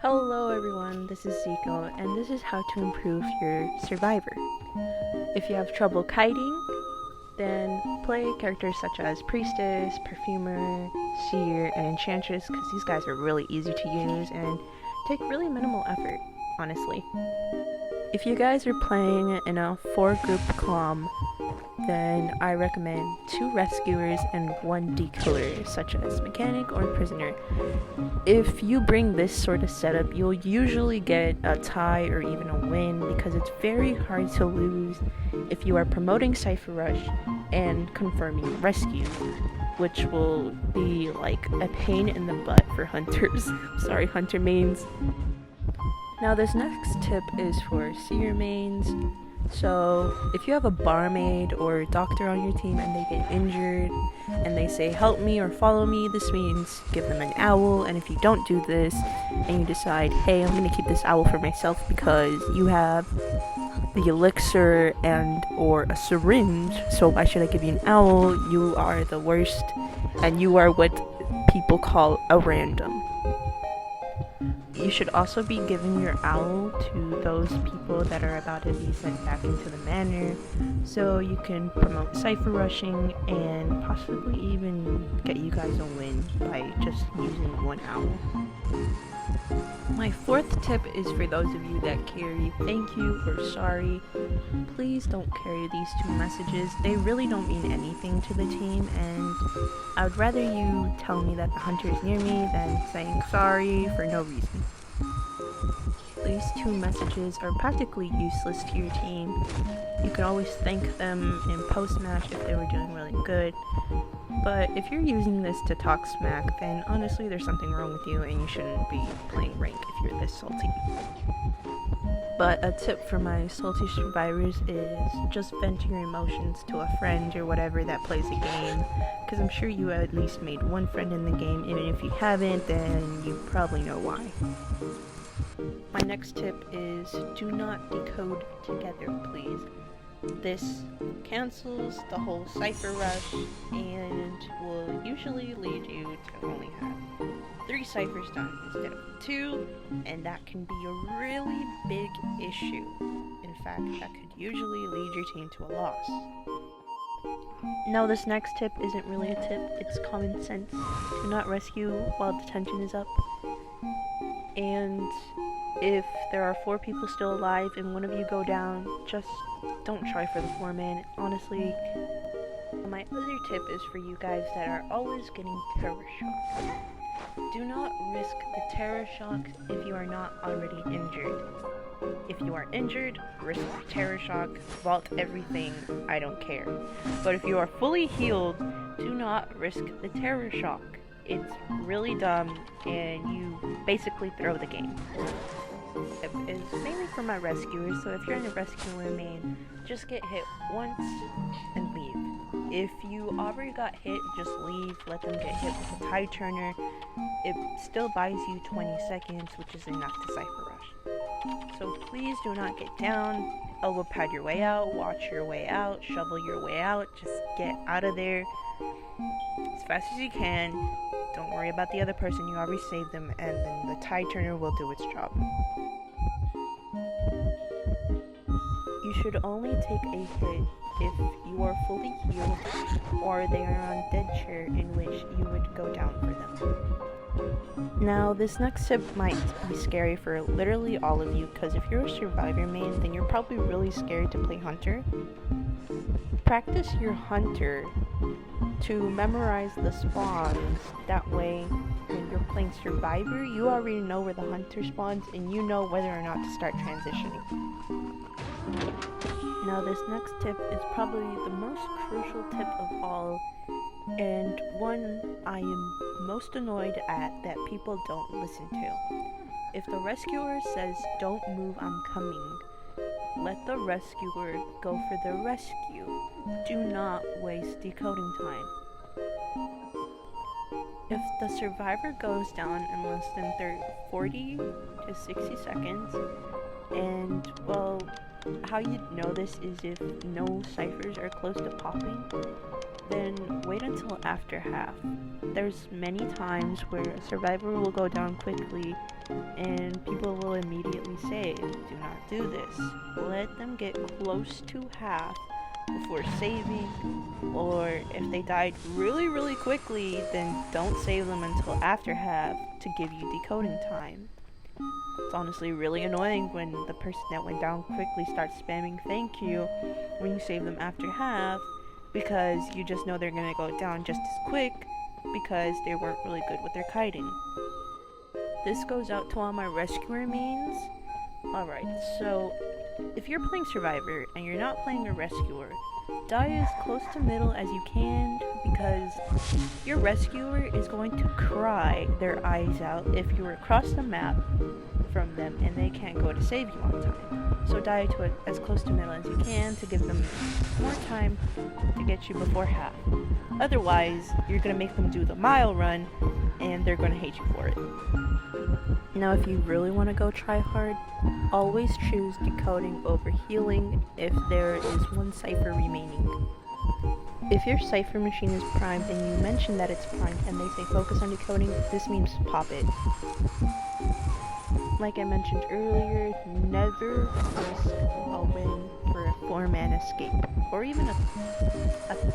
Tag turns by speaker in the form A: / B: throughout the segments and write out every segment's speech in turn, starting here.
A: Hello everyone, this is Zico, and this is how to improve your survivor. If you have trouble kiting, then play characters such as Priestess, Perfumer, Seer, and Enchantress, because these guys are really easy to use and take really minimal effort, honestly. If you guys are playing in a 4-group clom, then I recommend 2 rescuers and 1 decoder, such as mechanic or prisoner. If you bring this sort of setup, you'll usually get a tie or even a win because it's very hard to lose if you are promoting Cypher Rush and confirming rescue, which will be like a pain in the butt for hunters. Sorry, hunter mains. Now this next tip is for seer mains. So if you have a barmaid or doctor on your team and they get injured and they say help me or follow me, this means give them an owl. And if you don't do this and you decide, hey, I'm gonna keep this owl for myself because you have the elixir and or a syringe, so why should I give you an owl? You are the worst, and you are what people call a random. You should also be giving your owl to those people that are about to be sent back into the manor, so you can promote cypher rushing and possibly even get you guys a win by just using 1 owl. My 4th tip is for those of you that carry thank you or sorry. Please don't carry these 2 messages. They really don't mean anything to the team, and I would rather you tell me that the hunter is near me than saying sorry for no reason. These 2 messages are practically useless to your team. You can always thank them in post-match if they were doing really good. But if you're using this to talk smack, then honestly there's something wrong with you and you shouldn't be playing rank if you're this salty. But a tip for my salty survivors is just vent your emotions to a friend or whatever that plays a game, because I'm sure you at least made 1 friend in the game. Even if you haven't, then you probably know why. My next tip is do not decode together, please. This cancels the whole cypher rush and will usually lead you to only have 3 ciphers done instead of 2, and that can be a really big issue. In fact, that could usually lead your team to a loss. Now this next tip isn't really a tip, it's common sense. Do not rescue while detention is up. And if there are 4 people still alive and one of you go down, just don't try for the 4-man, honestly. My other tip is for you guys that are always getting terror shock. Do not risk the terror shock if you are not already injured. If you are injured, risk the terror shock, vault everything, I don't care. But if you are fully healed, do not risk the terror shock. It's really dumb and you basically throw the game. It is mainly for my rescuers, so if you're in a rescuer main, just get hit once and leave. If you already got hit, just leave, let them get hit with a tide turner. It still buys you 20 seconds, which is enough to cypher rush. So please do not get down, elbow pad your way out, watch your way out, shovel your way out, just get out of there as fast as you can. Don't worry about the other person, you already saved them, and then the tide turner will do its job. You should only take a hit if you are fully healed or they are on dead chair, in which you would go down for them. Now this next tip might be scary for literally all of you, because if you're a survivor main, then you're probably really scared to play hunter. Practice your hunter to memorize the spawns. That way, when you're playing survivor, you already know where the hunter spawns and you know whether or not to start transitioning. Now this next tip is probably the most crucial tip of all, and one I am most annoyed at that people don't listen to. If the rescuer says, "Don't move, I'm coming," let the rescuer go for the rescue. Do not waste decoding time. If the survivor goes down in less than 40 to 60 seconds, and well, how you'd know this is if no ciphers are close to popping, then wait until after half. There's many times where a survivor will go down quickly and people will immediately say, do not do this. Let them get close to half before saving, or if they died really quickly, then don't save them until after half to give you decoding time. It's honestly really annoying when the person that went down quickly starts spamming thank you when you save them after half, because you just know they're gonna go down just as quick because they weren't really good with their kiting. This goes out to all my rescuer mains. Alright, so if you're playing Survivor and you're not playing a rescuer, die as close to middle as you can, because your rescuer is going to cry their eyes out if you're across the map from them and they can't go to save you on time. So die to it as close to middle as you can to give them more time to get you before half. Otherwise, you're going to make them do the mile run and they're going to hate you for it. Now, if you really want to go try hard, always choose decoding over healing if there is one cipher remaining. If your cipher machine is primed and you mention that it's primed and they say focus on decoding, this means pop it. Like I mentioned earlier, never risk a win for a 4-man escape, or even a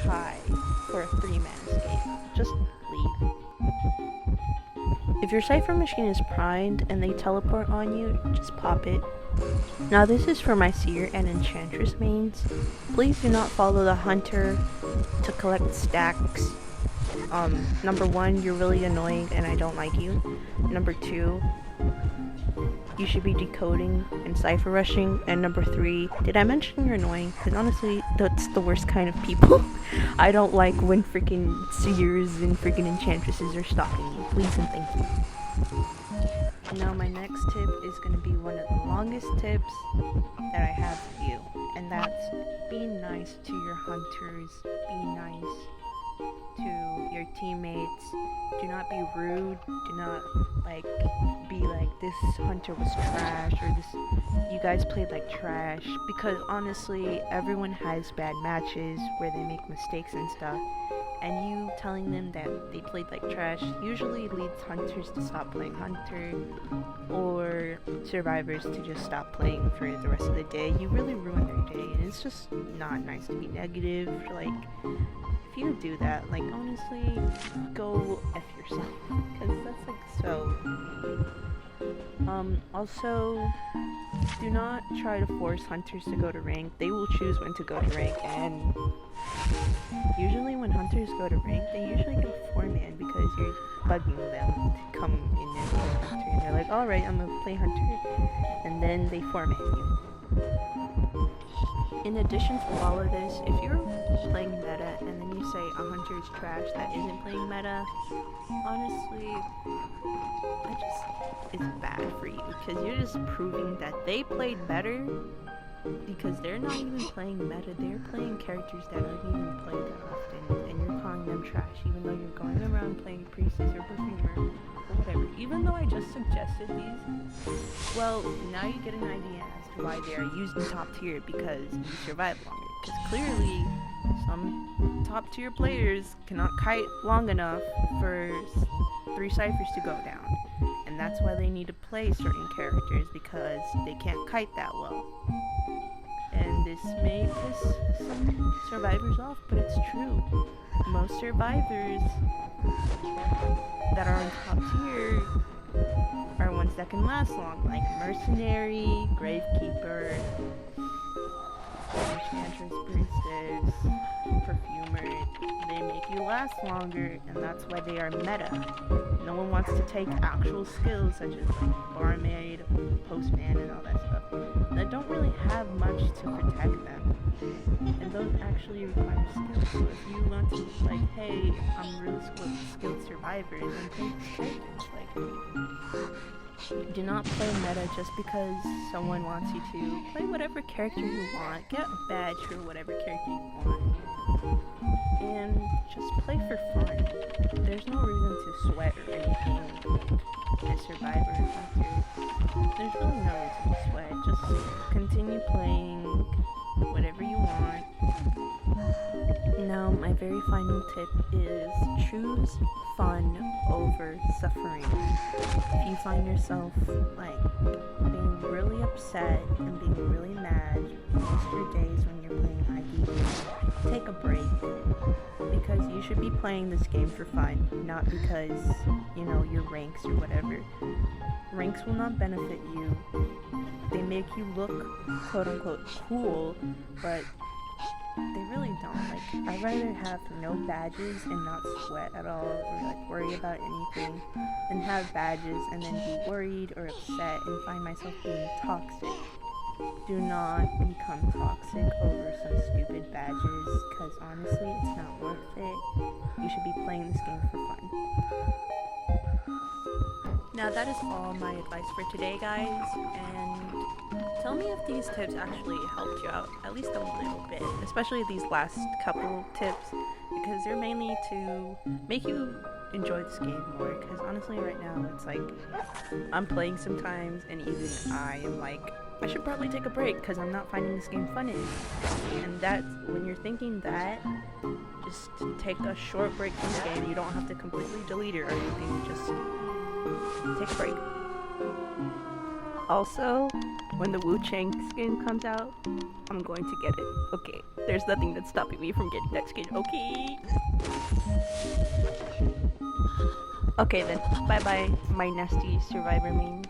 A: tie for a 3-man escape. Just leave. If your cipher machine is primed and they teleport on you, just pop it. Now this is for my seer and enchantress mains. Please do not follow the hunter to collect stacks. Number 1, you're really annoying and I don't like you. Number 2, you should be decoding and cipher rushing. And number 3, did I mention you're annoying? Because honestly, that's the worst kind of people. I don't like when freaking seers and freaking enchantresses are stalking you. Please and thank you. Now my next tip is going to be one of the longest tips that I have for you. And that's be nice to your hunters. Be nice to your teammates. Do not be rude. Do not be like this hunter was trash, or this you guys played like trash, because honestly everyone has bad matches where they make mistakes and stuff, and you telling them that they played like trash usually leads hunters to stop playing hunter, or survivors to just stop playing for the rest of the day. You really ruin their day, and it's just not nice to be negative. Like, if you do that, like, honestly, go F yourself, because that's like so. Also, do not try to force hunters to go to rank. They will choose when to go to rank, and usually when hunters go to rank, they usually go 4-man because you're bugging them to come in and play hunter, and they're like, alright, I'm gonna play hunter, and then they 4-man you. In addition to all of this, if you're playing meta and then you say a hunter is trash that isn't playing meta, honestly, it's bad for you, because you're just proving that they played better, because they're not even playing meta. They're playing characters that aren't even played that often, and you're calling them trash, even though you're going around playing priestess or perfumer or whatever. Even though I just suggested these, well, now you get an idea as to why they are used in top tier, because you survive longer. Because clearly, some top tier players cannot kite long enough for 3 ciphers to go down. And that's why they need to play certain characters, because they can't kite that well. And this may piss some survivors off, but it's true. Most survivors that are in top tier are ones that can last long, like Mercenary, Gravekeeper, Enchantress, Priestess, Perfumer. They make you last longer, and that's why they are meta. No one wants to take actual skills such as like barmaid, postman, and all that stuff that don't really have much to protect them, and those actually require skills. So if you want to, like, hey, I'm really skilled survivor, then take characters. Like, do not play meta just because someone wants you to. Play whatever character you want. Get a badge for whatever character you want. And just play for fun. There's no reason to sweat or anything as survivor or hunter. There's really no reason to sweat. Just continue playing whatever you want. Now, my very final tip is choose fun over suffering. If you find yourself like being really upset and being really mad most of your days when you're playing ID, take a break. Because you should be playing this game for fun, not because, you know, your ranks or whatever. Ranks will not benefit you. They make you look quote unquote cool, but they really don't. Like, I'd rather have no badges and not sweat at all or like worry about anything than have badges and then be worried or upset and find myself being toxic. Do not become toxic over some stupid badges, because honestly it's not worth it. You should be playing this game for fun. Now that is all my advice for today, guys, and tell me if these tips actually helped you out at least a little bit, especially these last couple tips, because they're mainly to make you enjoy this game more, because honestly right now it's like I'm playing sometimes and even I am like, I should probably take a break because I'm not finding this game fun anymore. And that, when you're thinking that, just take a short break from the game. You don't have to completely delete it or anything, just take a break. Also, when the Wu Chang skin comes out, I'm going to get it. Okay, there's nothing that's stopping me from getting that skin, okay? Okay then, bye bye my nasty survivor mains.